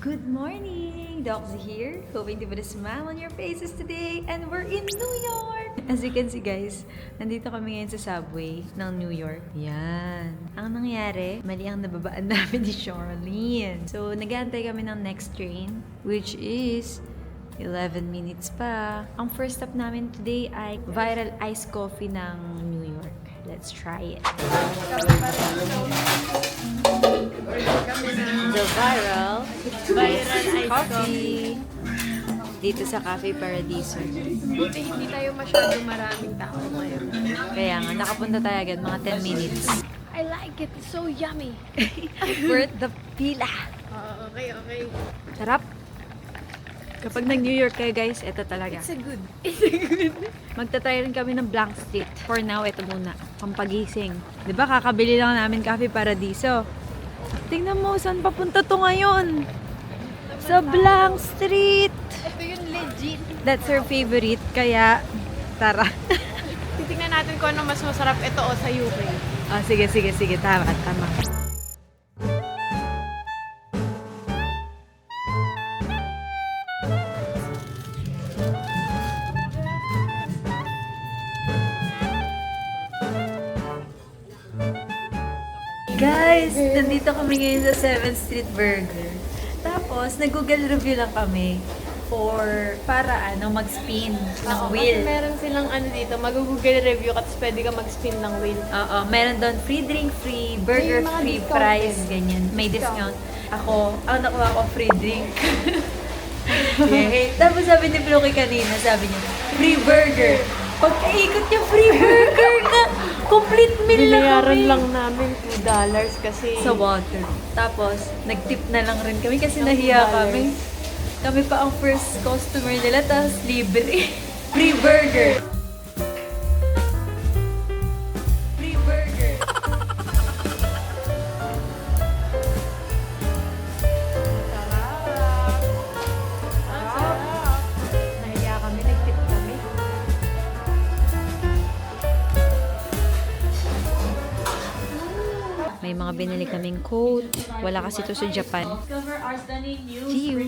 Good morning! Doxy here, hoping to put a smile on your faces today, and we're in New York! As you can see guys, nandito kami ngayon sa subway ng New York. Yan. Ang nangyari, mali ang nababaan namin ni Charlene. So, nag-aantay kami ng next train, which is 11 minutes pa. Ang first stop namin today ay Viral Iced Coffee ng New York. Let's try it. The Viral Iced Coffee dito sa Cafe Paradiso. Buti hindi tayo masyado maraming tao ngayon. Kaya nga, nakapunta tayo agad, mga 10 minutes. I like it. It's so yummy. Worth the pila. Okay. Sarap. Kapag nag-New York kayo guys, ito talaga. It's a good. Magtatry rin kami ng Blank Street. For now, ito muna. Pampagising. Diba, kakabili lang namin Cafe Paradiso. Tingnan mo, saan papunta to ngayon? Sa Blank Street. Ito yung legit. That's her favorite, kaya tara. Titingnan natin kung ano mas masarap ito o sa UK. Oh, sige. Tama. Guys, nandito kami ngayon sa 7th Street Burger. Tapos, nag-Google review lang kami para mag-spin ng wheel. Kasi meron silang dito, mag-google review at pwede ka mag-spin ng wheel. Oo, meron doon free drink, free burger, May mga free discount price, din. ganyan. May discount. Ako, ang nakuha ko free drink. Yay! Tapos sabi ni Floki kanina, sabi niya, free burger. Pagkaikot niya, free burger na! Complete meal na Binayaran kami. lang namin $2 kasi Sa water. Tapos, nag-tip na lang rin kami kasi nahiya kami. Kami pa ang first customer nila, tapos libre. Free burger. Free burger. nahiya kami, nag-tip kami. May mga binili kaming coat. Wala kasi to sa Japan. Gee.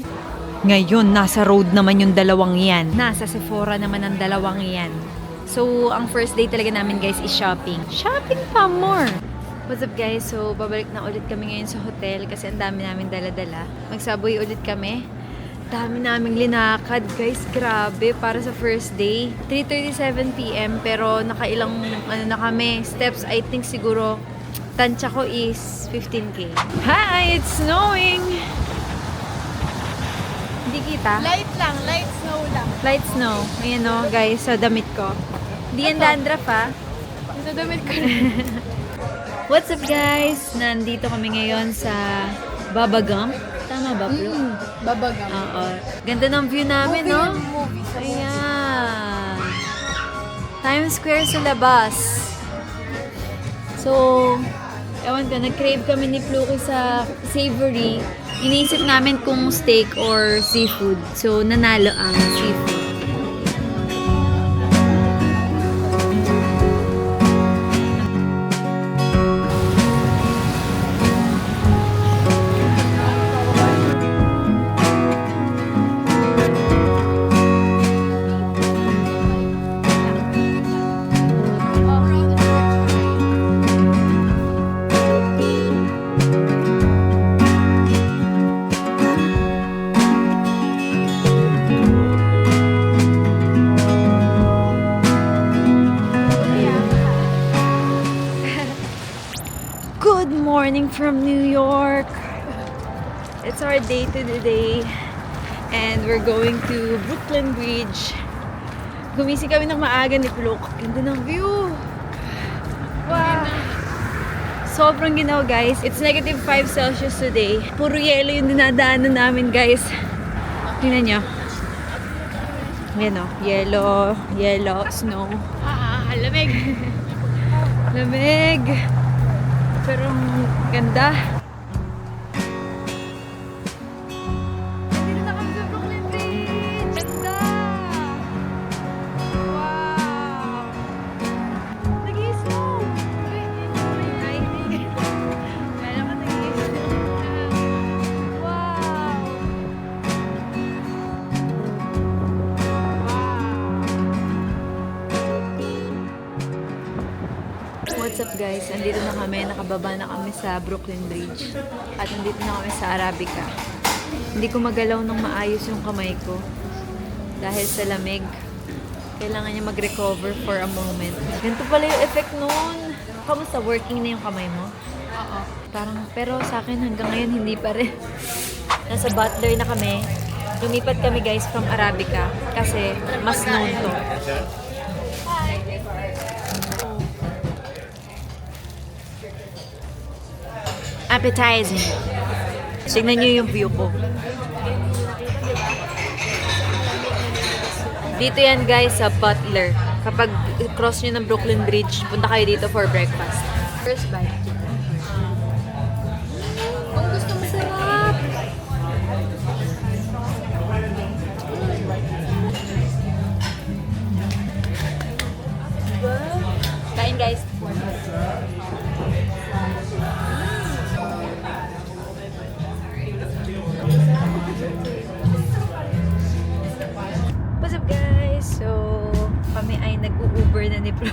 Ngayon, nasa road naman yung dalawang yan. Nasa Sephora naman ang dalawang yan. So, ang first day talaga namin guys is shopping. Shopping pa more! What's up guys? So, babalik na ulit kami ngayon sa hotel kasi ang dami namin dala-dala. Mag-subway ulit kami. Dami naming linakad guys, grabe, para sa first day. 3:37 PM pero nakailang na kami. Steps, I think siguro tansya ko is 15K. Hi! It's snowing! Hindi kita? Light snow lang. Light snow. Ayan o, guys, sa damit ko. Hindi yan dandruff ha. Ito damit ko rin. What's up guys? Nandito kami ngayon sa Baba Gump. Tama ba, Flo? Babagam. Oo. Ganda ng view namin, no? Movie. Ayan. Times Square sa labas. So, ewan ko, nag-crave kami ni Fluky sa savory. Iniisip namin kung steak or seafood. So, nanalo ang seafood. Good morning from New York! It's our day today and we're going to Brooklyn Bridge. Gumising kami ng maaga ni Plok. Ganda ng view! Wow! Sobrang ginaw guys. It's -5 Celsius today. Puro yelo yung dinadaanan namin guys. Tingnan nyo. Yan o. Yellow, snow. Lamig. Lamig! Pero ang ganda. Dito na kami sa Brooklyn Bridge! Ganda! Wow! Nag-i-snow! Ay, kala ko nag-i-snow. Wow! What's up guys? Andito na kami, nakababa na kami sa Brooklyn Bridge. At andito na kami sa Arabica. Hindi ko magalaw ng maayos yung kamay ko. Dahil sa lamig. Kailangan niya mag-recover for a moment. Ganito pala yung effect noon. Kamusta? Working na yung kamay mo? Oo. Parang, pero sa akin hanggang ngayon hindi pa rin. Nasa Butler na kami. Lumipat kami guys from Arabica. Kasi mas known to. Appetizing. Tignan nyo yung view ko. Dito yan guys sa Butler. Kapag cross nyo ng Brooklyn Bridge, punta kayo dito for breakfast. First bite. Kung gusto mo sarap. Kain guys. What's up guys? So, kami ay nag-Uber na ni Bro.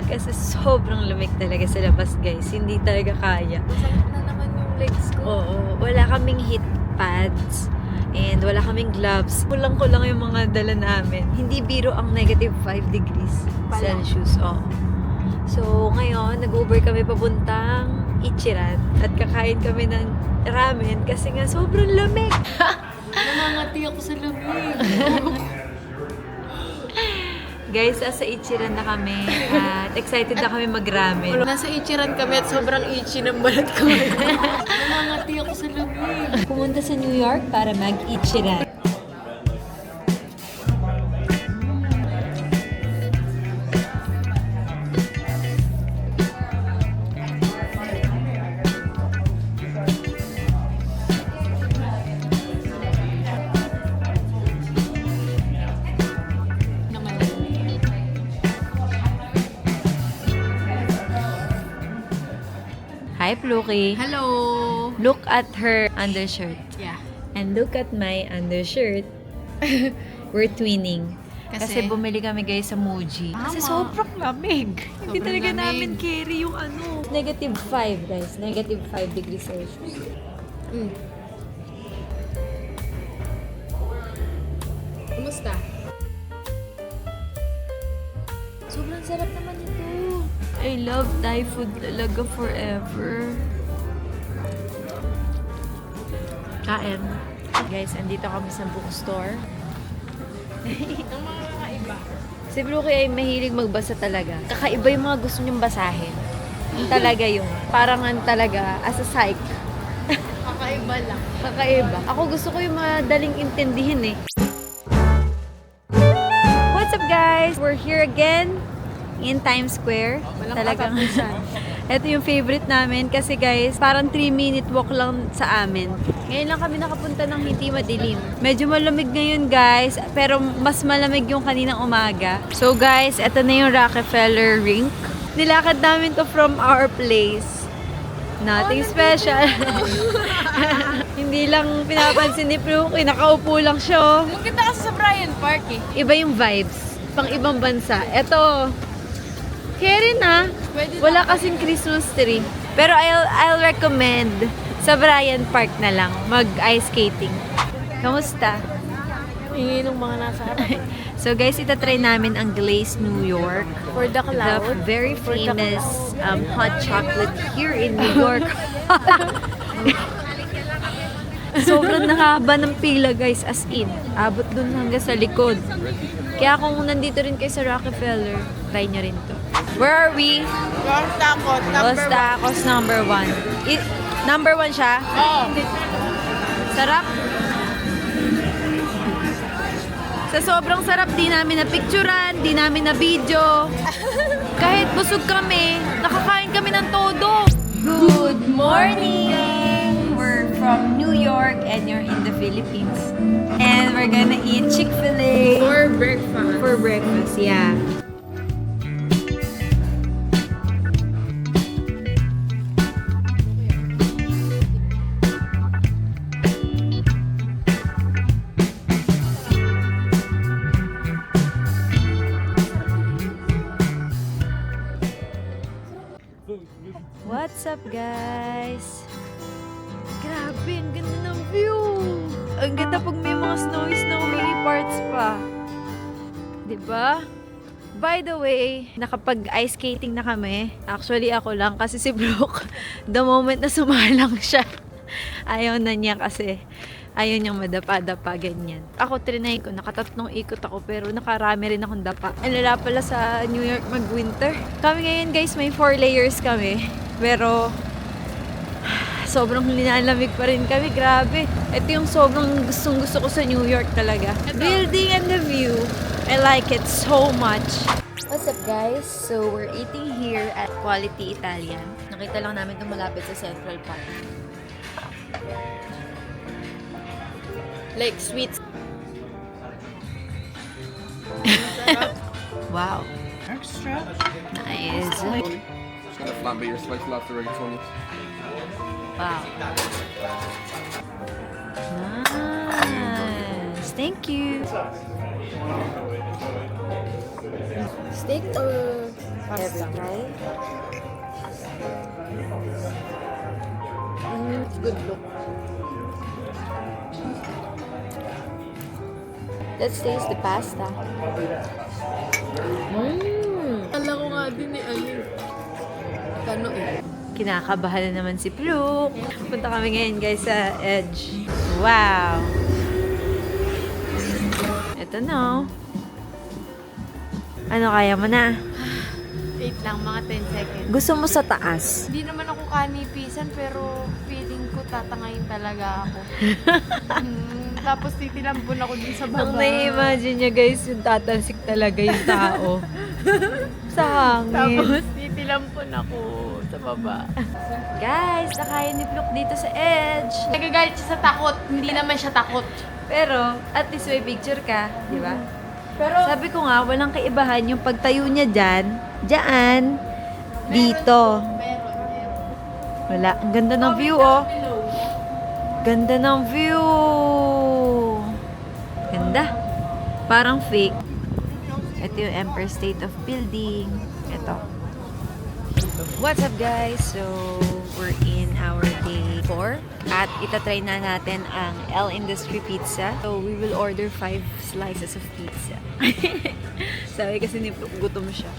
Kasi sobrang lamig talaga sa labas guys. Hindi talaga kaya. Masakit na naman yung legs ko. Oo. Wala kaming heat pads. And wala kaming gloves. Kulang-kulang yung mga dala namin. Hindi biro ang negative 5 degrees Pala. Celsius. Oo. So, ngayon, nag-Uber kami papuntang Ichiran. At kakain kami ng ramen kasi nga sobrang lamig. Namangati ako sa lamig. Guys, sa Ichiran na kami. At excited na kami mag-ramen. Nasa Ichiran kami at sobrang itchy ng balat ko. Namangati ako sa lamig. Pumunta sa New York para mag-Ichiran. Hi, Pluki. Hello! Look at her undershirt. Yeah. And look at my undershirt. We're twinning. Kasi bumili kami guys sa Muji. Kasi Tama. sobrang lamig. Hindi Sobrang talaga lamig. namin carry yung ano. Negative 5 guys. Negative 5 degrees Celsius. Mm. Kumusta? Sobrang sarap naman ito. I love Thai food talaga forever. Kain. Guys, andito kami sa bookstore. Ang mga kakaiba. Si Brooke ay mahilig magbasa talaga. Kakaiba yung mga gusto niyong basahin. Yung talaga yun. Parang talaga, as a psych. Kakaiba lang. Kakaiba. Ako gusto ko yung madaling intindihin eh. What's up guys? We're here again in Times Square. Walang Talagang katapusan. ito yung favorite namin kasi guys, parang 3-minute walk lang sa amin. Ngayon lang kami nakapunta ng hindi madilim. Medyo malamig ngayon guys, pero mas malamig yung kaninang umaga. So guys, ito na yung Rockefeller Rink. Nilakad namin to from our place. Nothing special. Hindi lang pinapansin ni Pluki, nakaupo lang siya. Yung kita kasi sa Bryant Park eh. Iba yung vibes, pang ibang bansa. Ito, carry na. Pwede Wala kasing Christmas tree. Pero I'll recommend sa Bryant Park na lang mag-ice skating. Kamusta? Hingi ng mga nasa harap. So guys, itatry namin ang Glaze New York. For the The cloud. very For the famous hot chocolate here in New York. Sobrang nakahaba ng pila guys, as in. Abot dun hanggang sa likod. Kaya kung nandito rin kayo sa Rockefeller, try nyo rin to. Where are we? Los Tacos, Los Tacos number 1. Number 1 siya? Oo. Sarap. Sa sobrang sarap, di namin na picturean, di namin na video. Kahit busog kami, nakakain kami ng todo. Good morning! We're from New York and you're in the Philippines. And we're gonna eat Chick-fil-A For breakfast. for breakfast, yeah. What's up, guys? Grabe, ang ganda ng view! Ang ganda pag may mga snowy parts pa. 'Di ba? By the way, nakapag-ice skating na kami. Actually, ako lang kasi si Brooke, the moment na sumalang siya, ayaw na niya kasi ayaw niyang madapa-dapa, ganyan. Ako, trinay ko, nakatatlong ikot ako, pero nakarami rin akong dapa. Ang lala pala sa New York mag-winter. Kami ngayon, guys, may 4 layers kami. Pero, sobrang linalamig pa rin kami. Grabe. Ito yung sobrang gustong-gusto ko sa New York talaga. Building and the view. I like it so much. What's up, guys? So, we're eating here at Quality Italian. Nakita lang namin itong malapit sa Central Park. Like sweets. Wow. Extra. Nice. Just gonna flambe your sliced lobster rigatoni. Wow. Nice. Thank you. Steak or pasta? Good look. Let's taste the pasta. Kala ko nga din Kinakabahan na naman si Pluk. Punta kami ngayon, guys, sa Edge. Wow! Ito na. Ano, kaya mo na? Wait lang, mga 10 seconds. Gusto mo sa taas? Hindi naman ako kanipisan, pero feeling ko tatangayin talaga ako. Tapos titilampon ako din sa Ang baba. na-imagine niya, guys, yung tatalsik talaga yung tao. Sa hangin. Tapos titilampon ako sa baba. Guys, nakaya ni Pluk dito sa Edge. Nagagalit siya sa takot. Hindi naman siya takot. Pero, at least may picture ka, di ba? Pero Sabi ko nga, walang kaibahan yung pagtayo niya dyan, dito. meron. Wala. Ang ganda ng view, oh. Ganda ng view. Ganda. Parang fake. Ito yung Empire State of Building. Ito. What's up, guys? So, we're in our day 4. At itatry na natin ang L Industry Pizza. So, we will order 5 slices of pizza. Sabi kasi ni Brooke, gutom siya.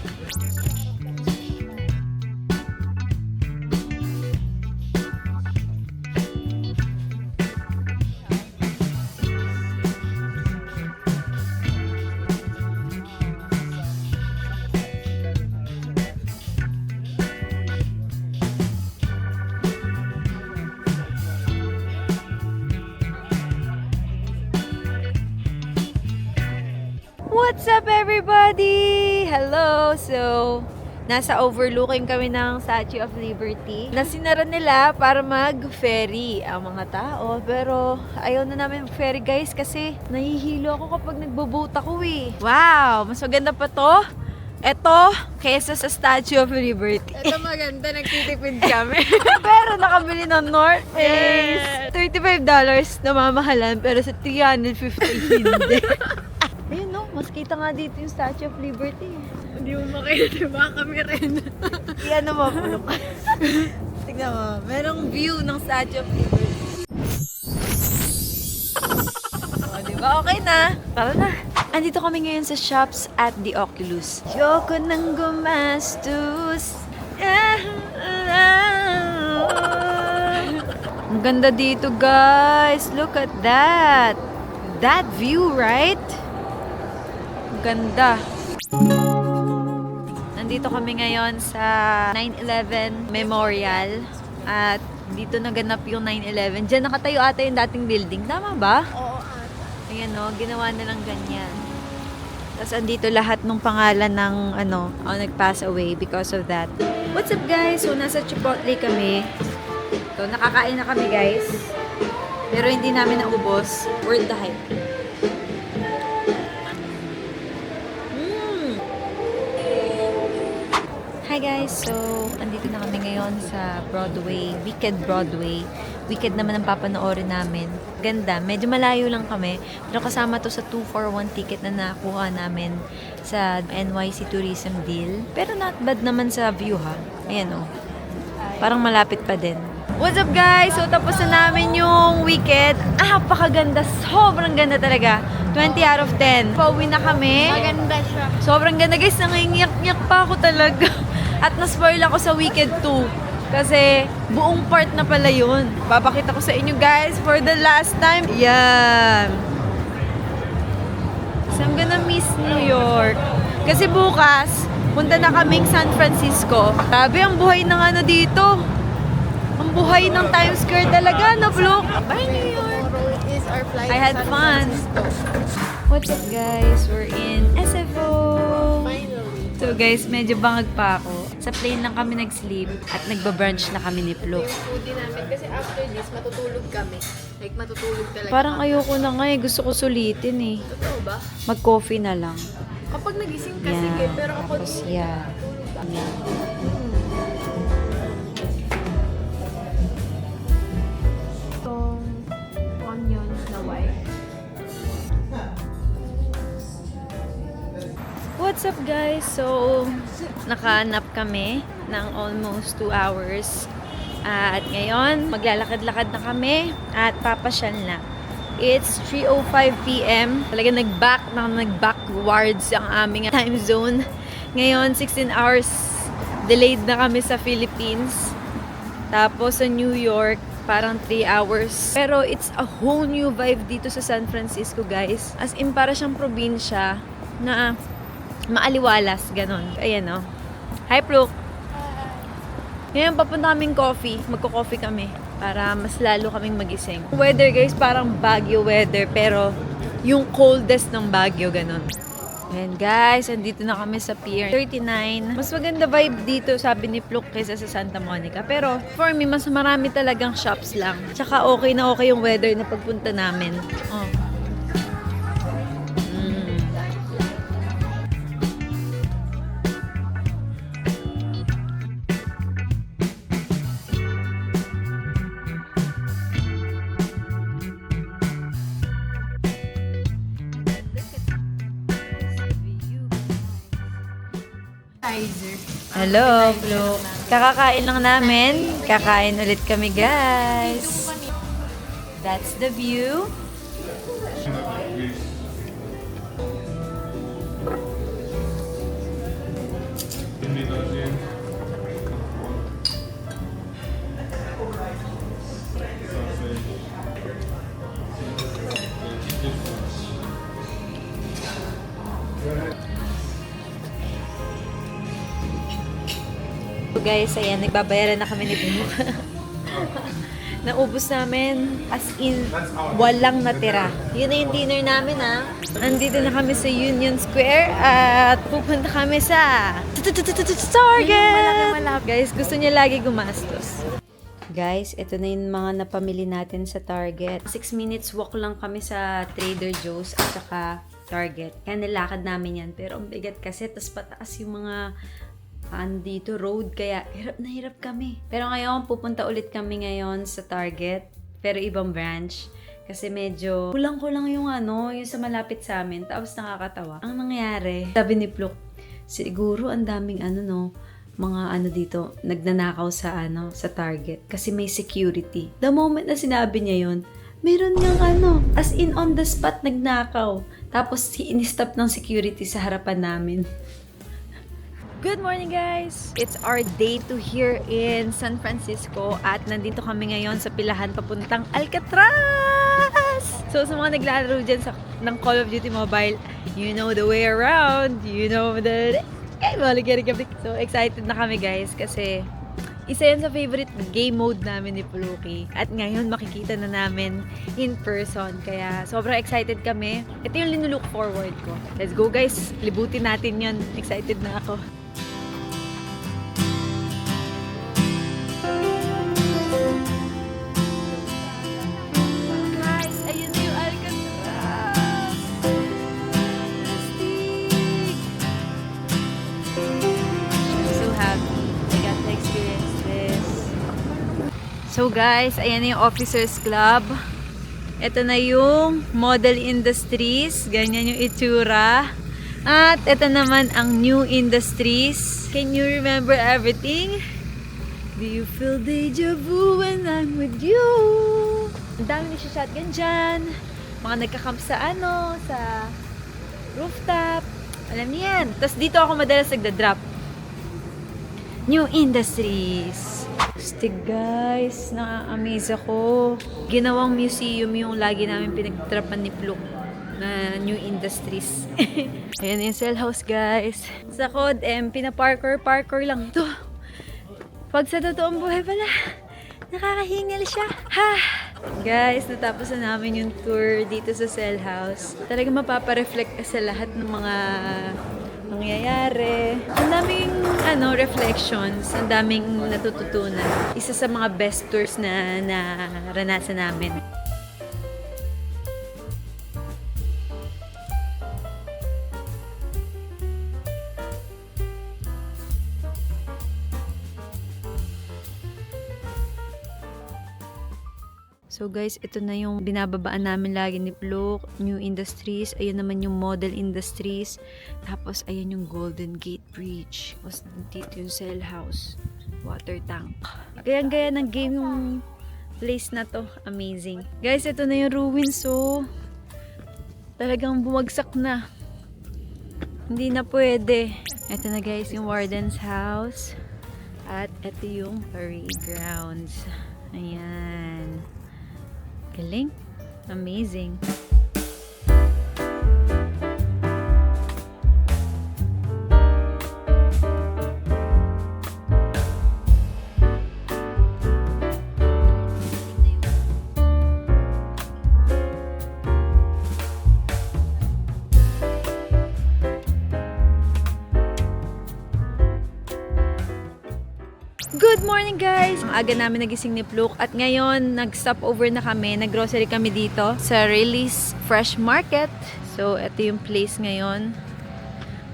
What's up, everybody? Hello! So, nasa overlooking kami ng Statue of Liberty. Nasinara nila para mag-ferry ang mga tao. Pero, ayaw na namin mag-ferry, guys, kasi nahihilo ako kapag nagbo-boat ako eh. Wow! Mas maganda pa to. Ito, kesa sa Statue of Liberty. Ito maganda, nagtitipid kami. Pero nakabili ng North Face. $35 na mamahalan, pero sa 350 hindi. Ayun no, mas kita nga dito yung Statue of Liberty. Hindi mo makita, diba? Kami rin. Iyan mo, pulok. Tignan mo, merong view ng Statue of Liberty. O, diba? Okay na. Tara na. Andito kami ngayon sa shops at the Oculus. Yoko nang gumastos. Ang ganda dito, guys. Look at that. That view, right? Ang ganda. Nandito kami ngayon sa 9/11 Memorial. At dito naganap yung 9/11. Diyan nakatayo ata yung dating building. Tama ba? Oo, ata. Ayan o, ginawa nilang ganyan. Tapos andito lahat ng pangalan ng nag-pass away because of that. What's up, guys? So, nasa Chipotle kami. So, nakakain na kami, guys. Pero hindi namin naubos. Worth the hype. Hi guys! So, andito na kami ngayon sa Broadway. Wicked Broadway. Wicked naman ang papanoorin namin. Ganda. Medyo malayo lang kami. Pero kasama to sa 2-for-1 ticket na nakuha namin sa NYC Tourism Deal. Pero not bad naman sa view, ha? Ayan o. Parang malapit pa din. What's up guys? So tapos na namin yung weekend. Napakaganda. Sobrang ganda talaga. 20 out of 10. Pauwi na kami. Maganda siya. Sobrang ganda guys. Nangingiyak-ngiyak pa ako talaga. At na-spoil ako sa weekend 2. Kasi buong part na pala yun. Papakita ko sa inyo guys for the last time. Yan. So I'm gonna miss New York. Kasi bukas, punta na kaming San Francisco. Grabe ang buhay ng ano dito. Ang buhay ng Times Square talaga, no, Flo? Bye, New York! Tomorrow is our flight I had to San fun. Francisco. What's up, guys? We're in SFO. Finally. So, guys, medyo bangag pa ako. Sa plane lang kami nag-sleep at nagba-brunch na kami ni Flo. Yung foodie namin. Kasi after this, matutulog kami. Like, matutulog talaga. Parang ayoko na nga eh. Gusto ko sulitin eh. Totoo ba? Mag-coffee na lang. Kapag nagising ka, Yeah. sige. Pero kapag Tapos, yeah. itong onions na white. What's up guys? So, nakahanap kami ng almost 2 hours. At ngayon, maglalakad-lakad na kami at papasyal na. It's 3:05 p.m. Talaga nag-backwards ang aming time zone. Ngayon, 16 hours delayed na kami sa Philippines. Tapos sa New York, parang 3 hours. Pero it's a whole new vibe dito sa San Francisco, guys. As in, para siyang probinsya na maaliwalas, ganon. Ayan, oh. Hi, Brooke. Ngayon, papunta kaming coffee. Magko-coffee kami para mas lalo kaming magising. Weather, guys, parang Baguio weather, pero yung coldest ng Baguio, ganon. Ayan, guys, andito na kami sa Pier 39. Mas maganda vibe dito, sabi ni Pluk, kaysa sa Santa Monica. Pero, for me, mas marami talagang shops lang. Tsaka okay na okay yung weather na pagpunta namin. Oh. Hello, Flo. Kakakain lang namin. Kakain ulit kami, guys. That's the view. So guys, ayan, nagbabayaran na kami ni Bimo. Naubos namin, as in, walang natira. Yun na yung dinner namin, ha. Andito na kami sa Union Square at pupunta kami sa Target! Guys, gusto niya lagi gumastos. Guys, ito na yung mga napamili natin sa Target. 6 minutes walk lang kami sa Trader Joe's at saka Target. Kaya nilakad namin yan. Pero ang bigat kasi, tas pataas yung mga andito road, kaya hirap na hirap kami. Pero ngayon, pupunta ulit kami ngayon sa Target, pero ibang branch. Kasi medyo kulang-kulang yung yung sa malapit sa amin. Tapos nakakatawa. Ang nangyari, sabi ni Pluk, siguro ang daming mga dito, nagnanakaw sa sa Target. Kasi may security. The moment na sinabi niya yun, meron niyang as in on the spot nagnakaw. Tapos in-stop ng security sa harapan namin. Good morning, guys! It's our day 2 here in San Francisco at nandito kami ngayon sa pilahan papuntang Alcatraz! So, sa mga naglalaro dyan ng Call of Duty Mobile, you know the way around, you know the... So, excited na kami, guys, kasi isa yan sa favorite game mode namin ni Puluki. At ngayon, makikita na namin in person. Kaya, sobrang excited kami. Ito yung linulook forward ko. Let's go, guys! Libutin natin yun. Excited na ako. So guys, ayan na yung Officers Club. Ito na yung Model Industries. Ganyan yung itsura. At ito naman ang New Industries. Can you remember everything? Do you feel deja vu when I'm with you? Ang dami nagsha-shotgun dyan. Mga nagkakamp sa sa rooftop. Alam niyo yan. Tapos dito ako madalas nagda-drop. New Industries. Stig guys, na-amaze ako. Ginawang museum yung lagi namin pinagtrapan ni Pluk na New Industries. Ayan yung cell house guys. Sa Cod M, pina-parkour lang to. Pag sa totoong buhay pala, nakakahingal siya. Ha! Guys, natapos na namin yung tour dito sa cell house. Talaga mapapareflect ka sa lahat ng mga nangyayari. Ang daming reflections, ang daming natututunan. Isa sa mga best tours na naranasan namin. So guys, ito na yung binababaan namin lagi ni Pluk, New Industries. Ayun naman yung Model Industries. Tapos ayan yung Golden Gate Bridge. Tapos dito yung cell house. Water tank. Gaya-gaya ng game yung place na to. Amazing. Guys, ito na yung ruins. So, talagang bumagsak na. Hindi na pwede. Ito na guys yung Warden's house. At ito yung parade grounds. Ayan. Galing. Amazing. Good morning guys! Ang aga namin nagising ni Pluk at ngayon nag-stop over na kami, nag-grocery kami dito sa Release Fresh Market. So, ito yung place ngayon.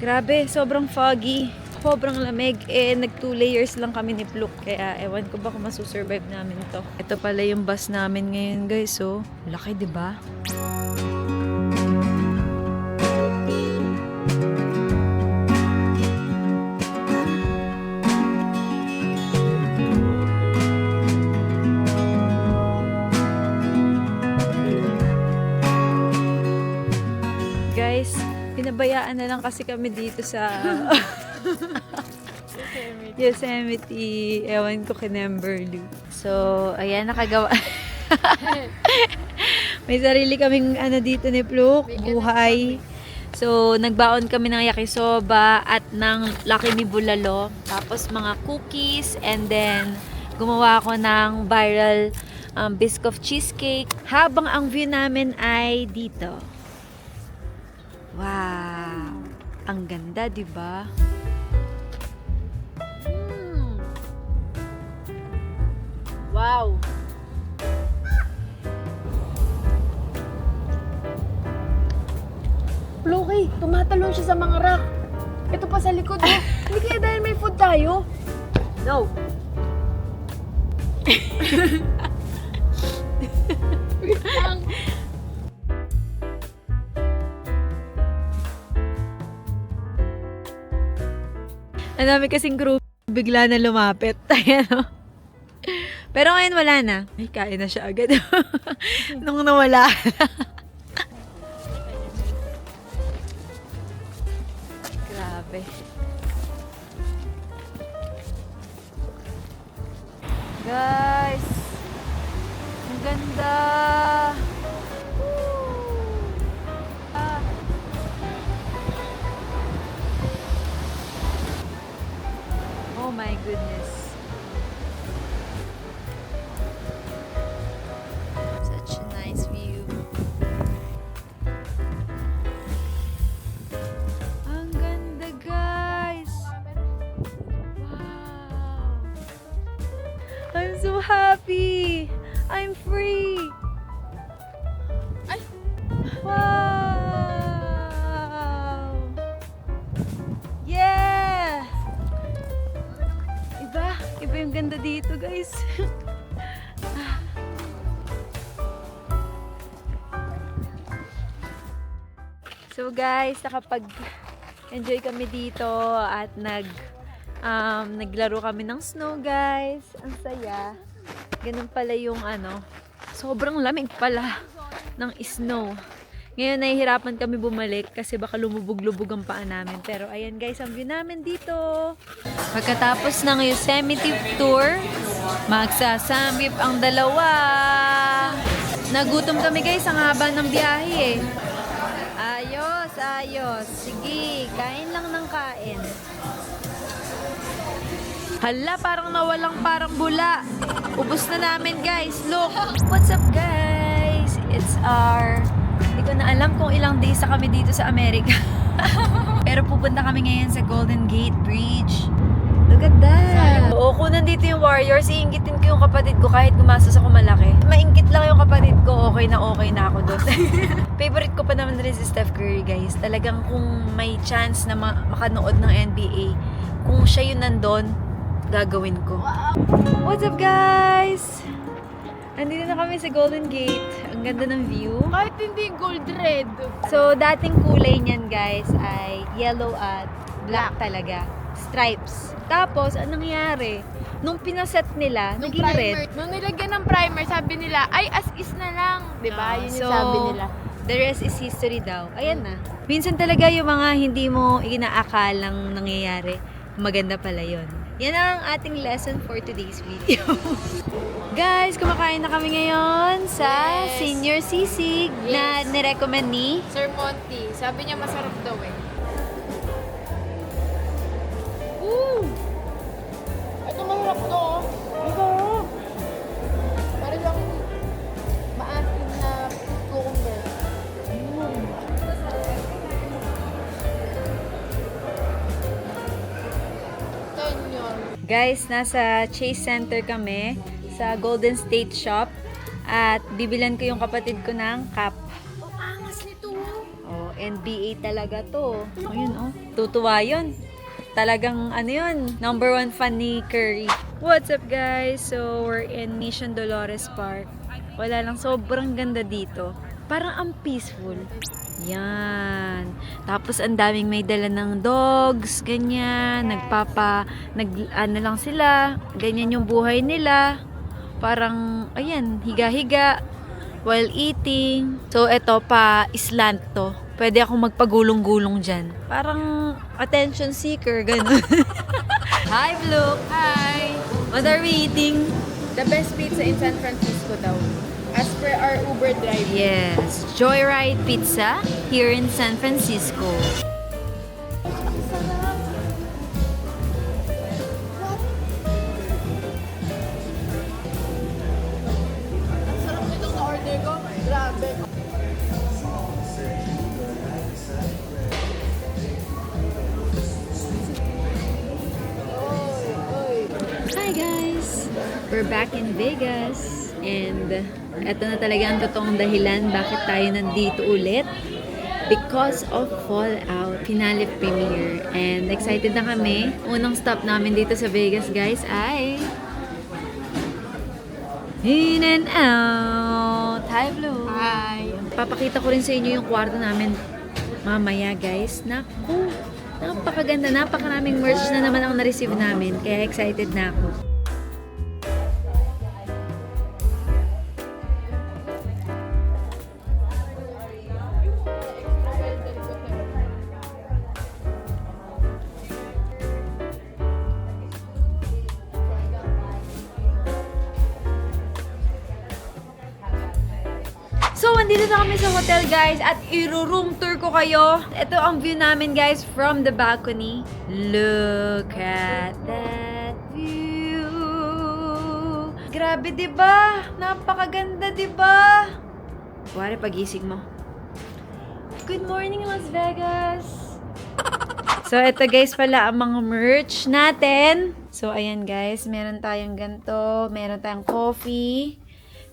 Grabe, sobrang foggy, sobrang lamig. Nag 2 layers lang kami ni Pluk kaya ewan ko ba kung masusurvive namin to. Ito pala yung bus namin ngayon guys, so laki diba? Guys, pinabayaan na lang kasi kami dito sa Yosemite. Ewan ko Kinemberly. So, ayan, nakagawa. May sarili kaming dito ni Pluk, buhay. So, nagbaon kami ng yakisoba at ng Lucky ni Bulalo. Tapos mga cookies and then gumawa ako ng viral biscuit cheesecake. Habang ang view namin ay dito. Wow! Ang ganda, di ba? Wow! Loki, tumatalon siya sa mga rock. Ito pa sa likod mo. Hindi kaya dahil may food tayo? No! Wait lang. Ang dami kasing group, bigla na lumapit. Ayan, o. Pero ngayon wala na. Ay, kain na siya agad. Nung nawala. Grabe. Guys, ang ganda. Oh my goodness. Such a nice view. Ang ganda, guys. Wow. I'm so happy. I'm free. Ay. Wow. Yeah. Iba yung ganda dito, guys. So guys, nakapag-enjoy kami dito at Naglaro kami ng snow, guys. Ang saya. Ganun pala yung sobrang lamig pala ng snow. Ngayon, nahihirapan kami bumalik kasi baka lumubog-lubog ang paa namin. Pero ayan guys, ang view namin dito. Pagkatapos ng Yosemite tour, magsasamgip ang dalawa. Nagutom kami guys, ang haba ng biyahe eh. Ayos, ayos. Sige, kain lang ng kain. Hala, parang nawalang parang bula. Ubus na namin guys. Look, what's up guys? It's our... Hindi ko na alam kung ilang days na kami dito sa Amerika. Pero pupunta kami ngayon sa Golden Gate Bridge. Look at that. Oo, kung nandito yung Warriors, iingitin ko yung kapatid ko kahit gumastos ako malaki. Maingkit lang yung kapatid ko, okay na ako doon. Favorite ko pa naman rin si Steph Curry, guys. Talagang kung may chance na makanood ng NBA, kung siya yun nandun, gagawin ko. What's up, guys? Andito na kami sa Golden Gate. Ang ganda ng view. Kahit hindi gold red. So, dating kulay niyan, guys, ay yellow at black talaga. Stripes. Tapos, anong nangyari? Nung pinaset nila, naging red. Nung nilagyan ng primer, sabi nila, ay as is na lang. Diba? Yun yung sabi nila. The rest is history daw. Ayan na. Minsan talaga yung mga hindi mo inaakalang nangyayari, maganda pala yun. Yan ang ating lesson for today's video. Guys, kumakain na kami ngayon sa Senior Sisig na nirecommend ni Sir Monty, sabi niya masarap daw eh. Ito masarap to. Ito. Para lang maasim na cucumber. Guys, nasa Chase Center kami sa Golden State Shop at bibilan ko yung kapatid ko ng cup. Ang angas nito. Oh, NBA talaga to. Ayun oh, tutuwa yun. Talagang yun, number 1 fan ni Curry. What's up guys? So, we're in Mission Dolores Park. Wala lang, sobrang ganda dito. Parang ang peaceful. Yan. Tapos ang daming may dala ng dogs, ganyan, lang sila, ganyan yung buhay nila. Parang, ayan, higa-higa while eating. So, eto pa, islant to. Pwede akong magpagulong-gulong dyan. Parang attention seeker, gano'n. Hi, Blue! Hi! What are we eating? The best pizza in San Francisco daw. As per our Uber driver. Yes, Joyride Pizza here in San Francisco. Ang sarap nitong na-order ko. Grabe. Hi guys! We're back in Vegas and eto na talaga ang totoong dahilan bakit tayo nandito ulit. Because of Fallout finale premiere. And excited na kami. Unang stop namin dito sa Vegas guys ay In and Out! Hi Blue! Hi! Papakita ko rin sa inyo yung kwarto namin mamaya guys. Naku! Napakaganda, napakaraming merch na naman ang na-receive namin. Kaya excited na ako. So, andito na kami sa hotel, guys, at i-room tour ko kayo. Ito ang view namin, guys, from the balcony. Look at that view. Grabe, diba? Napakaganda, diba? Kuwari, pagising mo. Good morning, Las Vegas! So, ito, guys, pala ang mga merch natin. So, ayan, guys, meron tayong ganito, meron tayong coffee,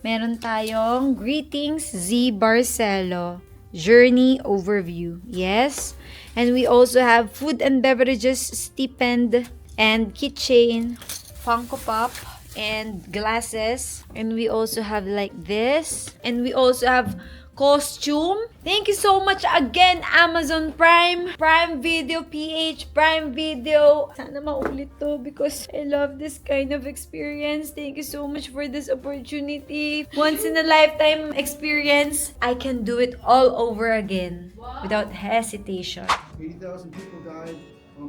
meron tayong Greetings Z Barcelo Journey Overview. Yes. And we also have food and beverages stipend and keychain, Funko Pop, and glasses. And we also have like this. And we also have costume. Thank you so much again, Amazon Prime, Prime Video PH, Prime Video. Sana maulit to because I love this kind of experience. Thank you so much for this opportunity. Once in a lifetime experience. I can do it all over again without hesitation. 80,000 people died.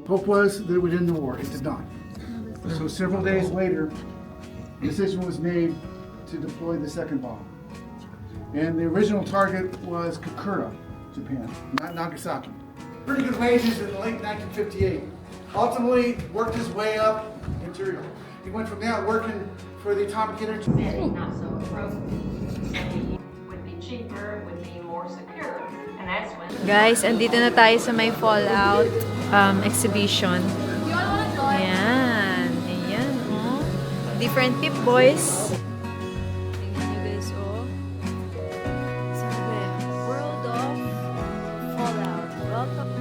Hope was that it would end the war. It did not. So several days later, the decision was made to deploy the second bomb. And the original target was Kokura, Japan, not Nagasaki. Pretty good wages in the late 1958. Ultimately, worked his way up into, he went from there working for the Atomic Energy. Maybe not so appropriate. Would be cheaper, would be more secure, and that's when. Guys, andito na tayo sa may Fallout exhibition. Ayan. Ayan, oh. Different Pip Boys. Tingnan nyo guys, oh. Sabi, World of Fallout. Welcome.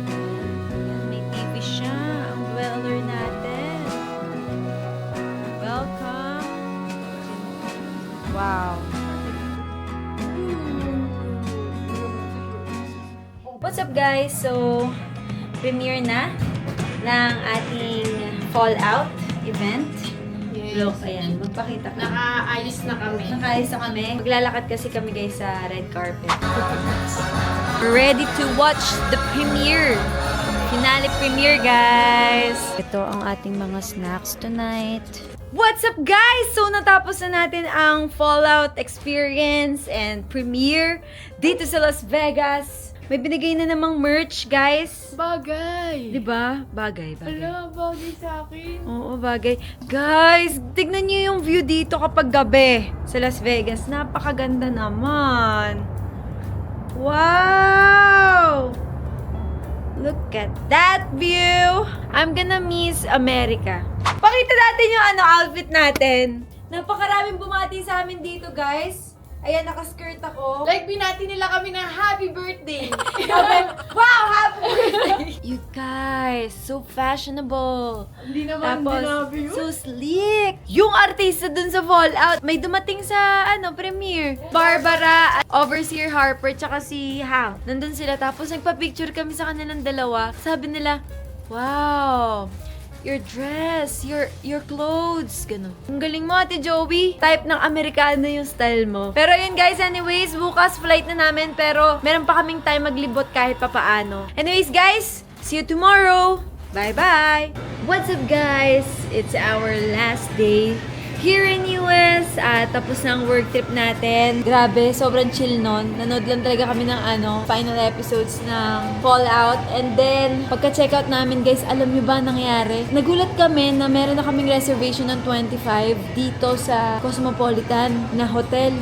Ayan, may TV siya. Ang dweller natin. Welcome. Wow. What's up guys? So, premiere na ng ating Fallout event. Yes. Look, ayan, magpakita ka. Nakaayos na kami. Nakaayos na kami. Maglalakad kasi kami guys sa red carpet. We're ready to watch the premiere. Finale premiere guys. Ito ang ating mga snacks tonight. What's up guys? So natapos na natin ang Fallout experience and premiere dito sa Las Vegas. May binigay na namang merch, guys. Bagay. 'Di ba? Bagay. Ala, bagay sa akin. Oo, bagay. Guys, tignan niyo yung view dito kapag gabi sa Las Vegas. Napakaganda naman. Wow! Look at that view! I'm gonna miss America. Pakita natin yung outfit natin. Napakaraming bumati sa amin dito, guys. Ayan, nakaskirt ako. Like, binati nila kami ng happy birthday. Wow, happy birthday! You guys, so fashionable. Hindi naman dinabi yun. So slick. Yung artista dun sa Fallout, may dumating sa, premiere. Barbara, Overseer Harper, tsaka si Hal. Nandun sila, tapos nagpa-picture kami sa kanilang dalawa. Sabi nila, wow, your dress, your clothes, gano'n. Ang galing mo, Ate Joey. Type ng Amerikano yung style mo. Pero yun guys, anyways, bukas flight na namin, pero meron pa kaming time maglibot kahit papaano. Anyways guys, see you tomorrow. Bye-bye! What's up guys? It's our last day here in US. Tapos na ang work trip natin. Grabe, sobrang chill nun. Nanood lang talaga kami ng final episodes ng Fallout. And then, pagka-checkout namin guys, alam nyo ba nangyari? Nagulat kami na meron na kaming reservation ng 25 dito sa Cosmopolitan na hotel.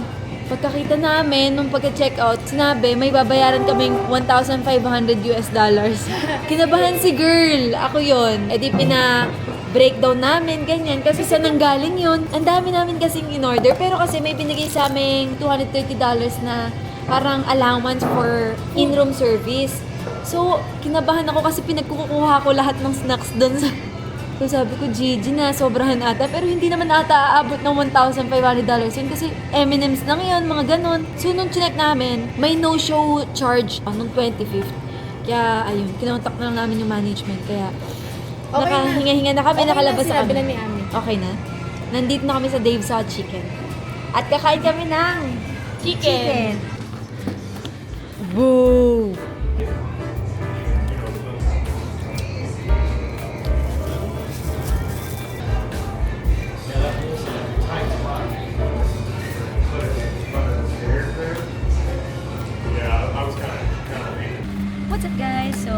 Pagkakita namin, nung pagka-checkout, sinabi, may babayaran kaming $1,500 US. Kinabahan si girl. Ako yun. E di breakdown namin, ganyan. Kasi saan nanggaling yun? Ang dami namin kasing in-order. Pero kasi may binigay sa aming $230 na parang allowance for in-room service. So, kinabahan ako kasi pinagkukuha ko lahat ng snacks doon sa... So, sabi ko, Gigi na, sobrahan ata. Pero hindi naman ata aabot ng $1,500 yun kasi M&M's lang yun, mga ganon. So, nung chinek namin, may no-show charge nung 25th. Kaya, ayun, kinontak na lang namin yung management. Kaya, Okay nakahinga-hinga na kami, nakalabas na kami. Sinabi na ni Ami. Okay na. Nandito na kami sa Dave's Hot Chicken. At kakain kami ng chicken. Boo! What's up guys? So,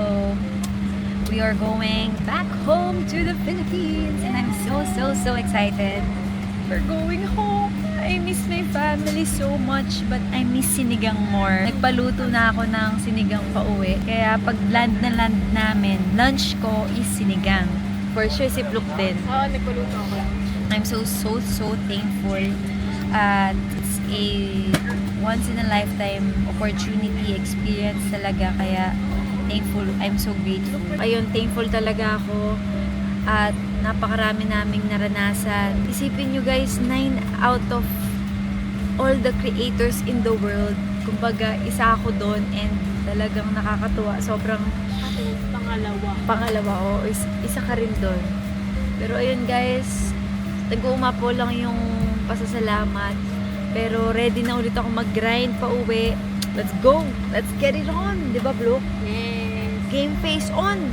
we are going back home to the Philippines and I'm so excited. We're going home. I miss my family so much but I miss sinigang more. Nagpaluto na ako ng sinigang pa uwi. Kaya pag land namin, lunch ko is sinigang. For sure si Pluk din. Oo, nagpaluto ako. I'm so thankful. It's a once in a lifetime opportunity, experience talaga. Kaya thankful. I'm so grateful. Ayun, thankful talaga ako. At napakarami naming naranasan. Isipin nyo guys, 9 out of all the creators in the world Kumbaga, isa ako doon and talagang nakakatuwa. Sobrang pangalawa, o isa ka rin doon. Pero ayun guys, nag-uuma po lang yung pasasalamat. Pero ready na ulit ako mag-grind pa uwi. Let's go! Let's get it on! Di ba, Blo? Yes. Game face on!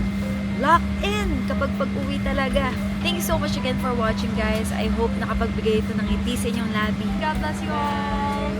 Lock in! Kapag pag-uwi talaga. Thank you so much again for watching, guys. I hope nakapagbigay ito ng ngiti sa inyong labi. God bless you all.